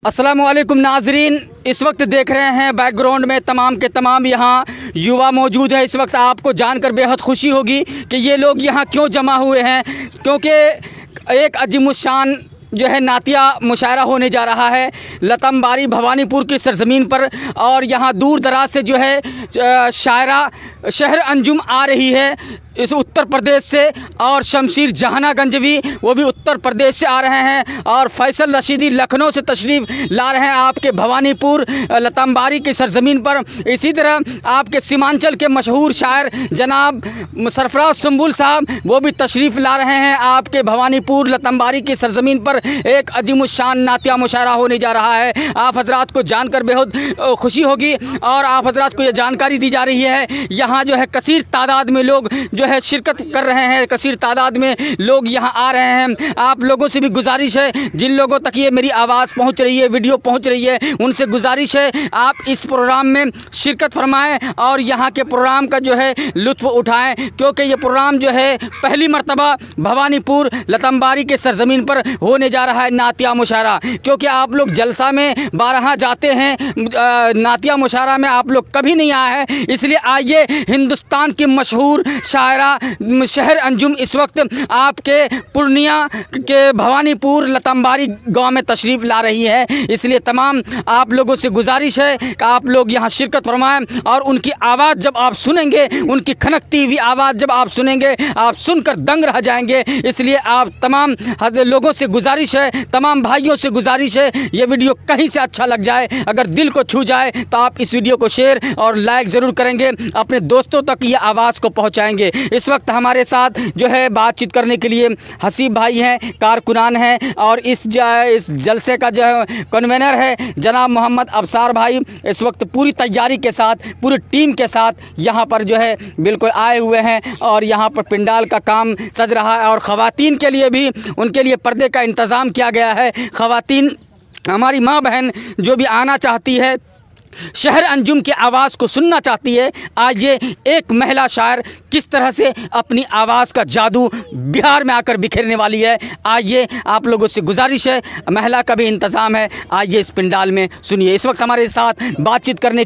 अस्सलामुअलैकुम नाजरीन, इस वक्त देख रहे हैं बैकग्राउंड में तमाम के तमाम यहाँ युवा मौजूद है। इस वक्त आपको जानकर बेहद खुशी होगी कि ये लोग यहाँ क्यों जमा हुए हैं, क्योंकि एक अजीमुशान जो है नातिया मुशायरा होने जा रहा है लतम्बारी भवानीपुर की सरज़मीन पर। और यहाँ दूर दराज से जो है शायरा शहर अंजुम आ रही है इस उत्तर प्रदेश से, और शमशीर जहानागंज भी वो भी उत्तर प्रदेश से आ रहे हैं, और फैसल रशीदी लखनऊ से तशरीफ़ ला रहे हैं आपके भवानीपुर लतम्बारी की सरज़मीन पर। इसी तरह आपके सीमांचल के मशहूर शायर जनाब सरफराज सुंबुल साहब वो भी तशरीफ़ ला रहे हैं आपके भवानीपुर लतम्बारी की सरज़मीन पर। एक अजीमुशान नातिया मुशायरा होने जा रहा है। आप हजरात को जानकर बेहद खुशी होगी, और आप हजरात को ये जानकारी दी जा रही है यहाँ जो है कसीर तादाद में लोग जो है शिरकत कर रहे हैं, कसीर तादाद में लोग यहाँ आ रहे हैं। आप लोगों से भी गुजारिश है, जिन लोगों तक ये मेरी आवाज़ पहुँच रही है, वीडियो पहुँच रही है, उनसे गुजारिश है आप इस प्रोग्राम में शिरकत फरमाएँ और यहाँ के प्रोग्राम का जो है लुत्फ़ उठाएँ, क्योंकि ये प्रोग्राम जो है पहली मरतबा भवानीपुर लतम्बारी के सरज़मीन पर होने जा रहा है नातिया मुशायरा। क्योंकि आप लोग जलसा में बारहा जाते हैं, नातिया मुशायरा में आप लोग कभी नहीं आए हैं, इसलिए आइए हिंदुस्तान की मशहूर शायरा शहर अंजुम इस वक्त आपके पूर्णिया के भवानीपुर लतम्बारी गांव में तशरीफ़ ला रही है। इसलिए तमाम आप लोगों से गुजारिश है कि आप लोग यहाँ शिरकत फरमाएं, और उनकी आवाज़ जब आप सुनेंगे, उनकी खनकती हुई आवाज़ जब आप सुनेंगे, आप सुनकर दंग रह जाएंगे। इसलिए आप तमाम लोगों से गुजारिश है, तमाम भाइयों से गुजारिश है, ये वीडियो कहीं से अच्छा लग जाए, अगर दिल को छू जाए तो आप इस वीडियो को शेयर और लाइक ज़रूर करेंगे, अपने दोस्तों तक ये आवाज़ को पहुँचाएँगे। इस वक्त हमारे साथ जो है बातचीत करने के लिए हसीब भाई हैं, कारकुनान हैं, और इस जलसे का जो है कन्वेनर है जनाब मोहम्मद अबसार भाई। इस वक्त पूरी तैयारी के साथ, पूरी टीम के साथ यहाँ पर जो है बिल्कुल आए हुए हैं, और यहाँ पर पिंडाल का काम सज रहा है, और ख़वातीन के लिए भी उनके लिए पर्दे का इंतज़ाम किया गया है। ख़वातीन हमारी माँ बहन जो भी आना चाहती है, शहर अंजुम की आवाज़ को सुनना चाहती है, आज ये एक महिला शायर किस तरह से अपनी आवाज़ का जादू बिहार में आकर बिखेरने वाली है। आइए, आप लोगों से गुजारिश है, महिला का भी इंतज़ाम है, आइए इस पिंडाल में सुनिए। इस वक्त हमारे साथ बातचीत करने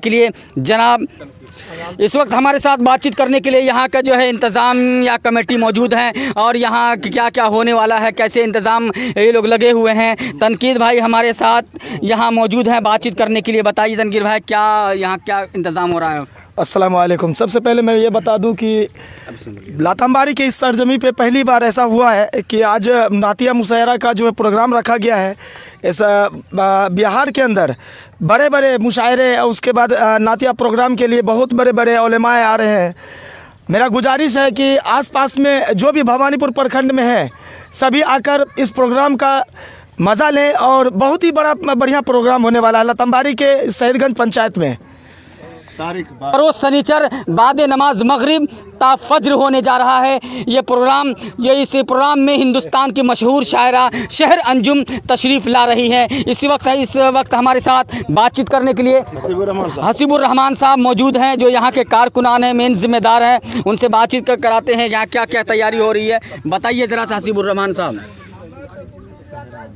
के लिए यहाँ का जो है इंतज़ाम या कमेटी मौजूद हैं, और यहाँ क्या क्या होने वाला है, कैसे इंतज़ाम ये लोग लगे हुए हैं। तनकीद भाई हमारे साथ यहाँ मौजूद हैं बातचीत करने के लिए। बताइए तनकीद भाई, क्या यहाँ क्या इंतज़ाम हो रहा है? अस्सलाम वालेकुम। सबसे पहले मैं ये बता दूं कि लतम्बारी के इस सरजमी पे पहली बार ऐसा हुआ है कि आज नातिया मुशायरा का जो है प्रोग्राम रखा गया है। इस बिहार के अंदर बड़े बड़े मुशायरे, उसके बाद नातिया प्रोग्राम के लिए बहुत बड़े बड़े उलेमाए आ रहे हैं। मेरा गुजारिश है कि आसपास में जो भी भवानीपुर प्रखंड में है, सभी आकर इस प्रोग्राम का मज़ा लें, और बहुत ही बढ़िया प्रोग्राम होने वाला है लतम्बारी के शहीदगंज पंचायत में। रोज़ शनिचर बाद नमाज मगरिब ता फज्र होने जा रहा है ये प्रोग्राम। इस प्रोग्राम में हिंदुस्तान की मशहूर शायरा शहर अंजुम तशरीफ़ ला रही है। इस वक्त हमारे साथ बातचीत करने के लिए हसीबुर रहमान साहब मौजूद हैं, जो यहाँ के कारकुनान हैं, मेन जिम्मेदार हैं। उनसे बातचीत कराते हैं यहाँ क्या क्या तैयारी हो रही है। बताइए ज़रा सा हसीबुर रहमान साहब।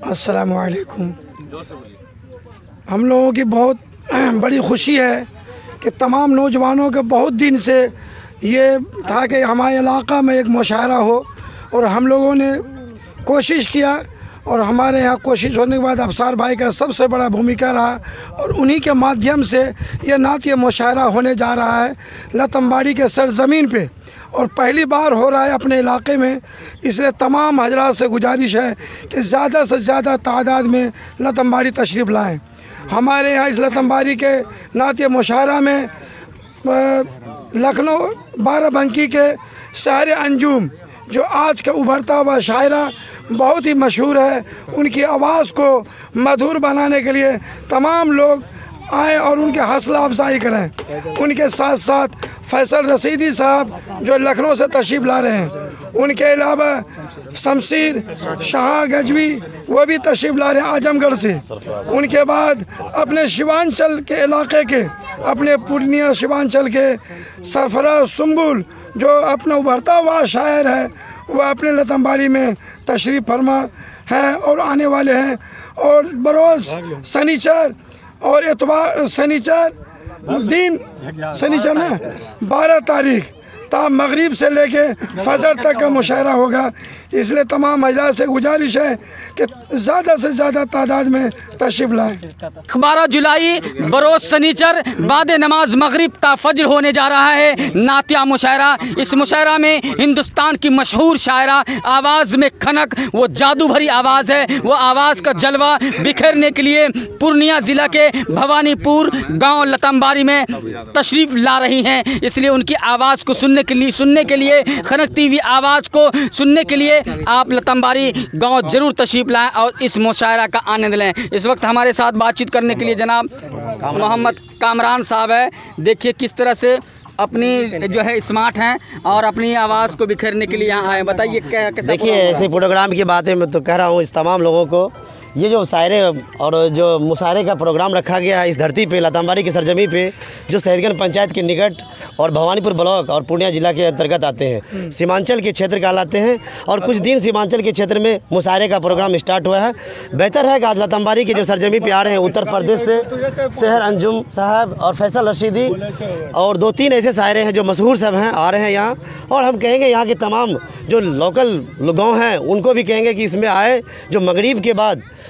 अस्सलाम वालेकुम। हम लोगों की बहुत बड़ी खुशी है कि तमाम नौजवानों के बहुत दिन से ये था कि हमारे इलाक़ा में एक मुशायरा हो, और हम लोगों ने कोशिश किया, और हमारे यहाँ कोशिश होने के बाद अबसार भाई का सबसे बड़ा भूमिका रहा, और उन्हीं के माध्यम से ये नातिया मुशायरा होने जा रहा है लतम्बारी के सरज़मीन पे, और पहली बार हो रहा है अपने इलाके में। इसलिए तमाम हजरात से गुजारिश है कि ज़्यादा से ज़्यादा तादाद में लतम्बारी तशरीफ़ लाएँ। हमारे यहाँ इस लतम्बारी के नातिया मुशायरा में लखनऊ बाराबंकी के शहर अंजुम जो आज का उभरता हुआ शायरा बहुत ही मशहूर है, उनकी आवाज़ को मधुर बनाने के लिए तमाम लोग आएँ और उनके हौसला अफजाई करें। उनके साथ साथ फैसल रशीदी साहब जो लखनऊ से तशरीफ़ ला रहे हैं, उनके अलावा शमशीर शाह गजवी वो भी तशरीफ़ ला रहे हैं आजमगढ़ से। उनके बाद अपने शिवांचल के इलाके के, अपने पूर्णिया शिवांचल के सरफराज सुंबुल जो अपना उभरता हुआ शायर है, वह अपने लतम्बारी में तशरीफ़ फरमा हैं और आने वाले हैं। और बरोज़ शनिचर और इतवार शनिचर दिन शनिचर ना 12 तारीख मगरिब से लेके फजर तक का मुशायरा होगा। इसलिए तमाम महिला से गुजारिश है कि ज़्यादा से ज़्यादा तादाद में तशरीफ़ लाएँ। 12 जुलाई बरोज़ शनिचर बाद नमाज मगरिब ता फजर होने जा रहा है नातिया मुशायरा। इस मुशायरा में हिंदुस्तान की मशहूर शायरा आवाज़ में खनक, वो जादू भरी आवाज़ है, वो आवाज़ का जलवा बिखेरने के लिए पूर्णिया ज़िला के भवानीपुर गांव लतम्बारी में तशरीफ़ ला रही हैं। इसलिए उनकी आवाज़ को सुनने के लिए खनकती हुई आवाज़ को सुनने के लिए आप लतम्बारी गांव जरूर तशरीफ़ लाएं और इस मुशायरा का आनंद लें। इस वक्त हमारे साथ बातचीत करने के लिए जनाब मोहम्मद कामरान साहब है। देखिए किस तरह से अपनी जो है स्मार्ट हैं और अपनी आवाज़ को बिखेरने के लिए यहाँ आए। बताइए कैसा? देखिए ऐसे प्रोग्राम की बात है, मैं तो कह रहा हूँ इस तमाम लोगों को, ये जो शायरे और जो मुशायरे का प्रोग्राम रखा गया है इस धरती पे लताम्बारी की सरजमी पे, जो सैदगंज पंचायत के निकट और भवानीपुर ब्लॉक और पूर्णिया जिला के अंतर्गत आते हैं, सीमांचल के क्षेत्र कहलाते हैं। और कुछ दिन सीमांचल के क्षेत्र में मुशायरे का प्रोग्राम स्टार्ट हुआ है। बेहतर है कि आज लताम्बारी की जो सरजमी पे आ रहे हैं उत्तर प्रदेश से शहर अंजुम साहब और फैसल रशीदी और 2-3 ऐसे शायरे हैं जो मशहूर सब हैं, आ रहे हैं यहाँ। और हम कहेंगे यहाँ के तमाम जो लोकल गाँव हैं उनको भी कहेंगे कि इसमें आए, जो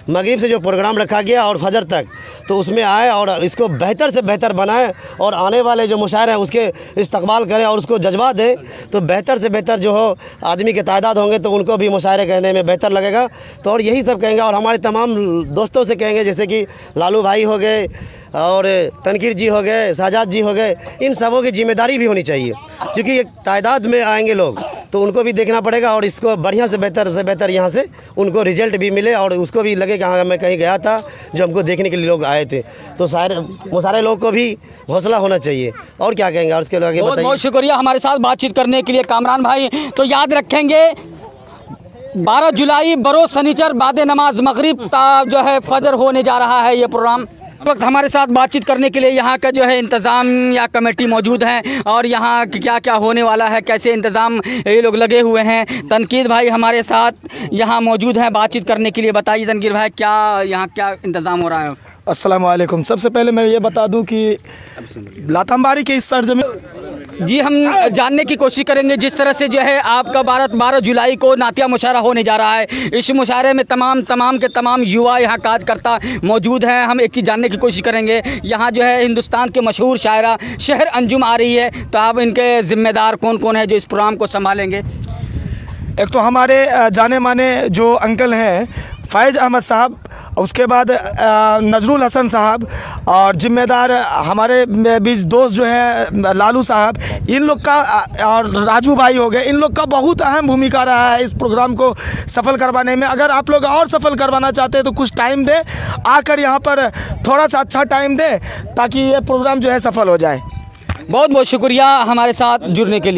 मगरिब से जो प्रोग्राम रखा गया और फजर तक, तो उसमें आए और इसको बेहतर से बेहतर बनाएं और आने वाले जो मुशायरे हैं उसके इस्तकबाल करें और उसको जज्बा दें। तो बेहतर से बेहतर जो हो आदमी के तादाद होंगे तो उनको भी मुशायरे कहने में बेहतर लगेगा। तो और यही सब कहेंगे और हमारे तमाम दोस्तों से कहेंगे, जैसे कि लालू भाई हो गए और तनकीर जी हो गए, साजाद जी हो गए, इन सबों की जिम्मेदारी भी होनी चाहिए क्योंकि एक तादाद में आएंगे लोग तो उनको भी देखना पड़ेगा और इसको बढ़िया से बेहतर यहाँ से उनको रिजल्ट भी मिले और उसको भी लगे कि हाँ मैं कहीं गया था जो हमको देखने के लिए लोग आए थे। तो सारे लोग को भी हौसला होना चाहिए। और क्या कहेंगे और उसके आगे बताइए। बहुत शुक्रिया हमारे साथ बातचीत करने के लिए कामरान भाई। तो याद रखेंगे 12 जुलाई बरोज़ शनिचर बाद नमाज मगरिब जो है फजर होने जा रहा है ये प्रोग्राम। वक्त हमारे साथ बातचीत करने के लिए यहाँ का जो है इंतज़ाम या कमेटी मौजूद है और यहाँ क्या क्या होने वाला है, कैसे इंतज़ाम ये लोग लगे हुए हैं। तनकीर भाई हमारे साथ यहाँ मौजूद हैं बातचीत करने के लिए। बताइए तनकीर भाई क्या यहाँ क्या इंतज़ाम हो रहा है? अस्सलाम वालेकुम। सबसे पहले मैं ये बता दूं कि लताम्बारी के इस सरजमी जी हम जानने की कोशिश करेंगे जिस तरह से जो है आपका 12 जुलाई को नातिया मुशायरा होने जा रहा है। इस मुशायरे में तमाम युवा यहाँ कार्यकर्ता मौजूद हैं। हम एक चीज़ जानने की कोशिश करेंगे, यहाँ जो है हिंदुस्तान के मशहूर शायरा शहर अंजुम आ रही है, तो आप इनके ज़िम्मेदार कौन कौन है जो इस प्रोग्राम को संभालेंगे? एक तो हमारे जाने माने जो अंकल हैं फ़ैज़ अहमद साहब, उसके बाद नजरुल हसन साहब और ज़िम्मेदार हमारे बीच दोस्त जो हैं लालू साहब, इन लोग का और राजू भाई हो गए, इन लोग का बहुत अहम भूमिका रहा है इस प्रोग्राम को सफल करवाने में। अगर आप लोग और सफल करवाना चाहते हैं तो कुछ टाइम दें, आकर यहाँ पर थोड़ा सा अच्छा टाइम दें ताकि ये प्रोग्राम जो है सफल हो जाए। बहुत बहुत शुक्रिया हमारे साथ जुड़ने के लिए।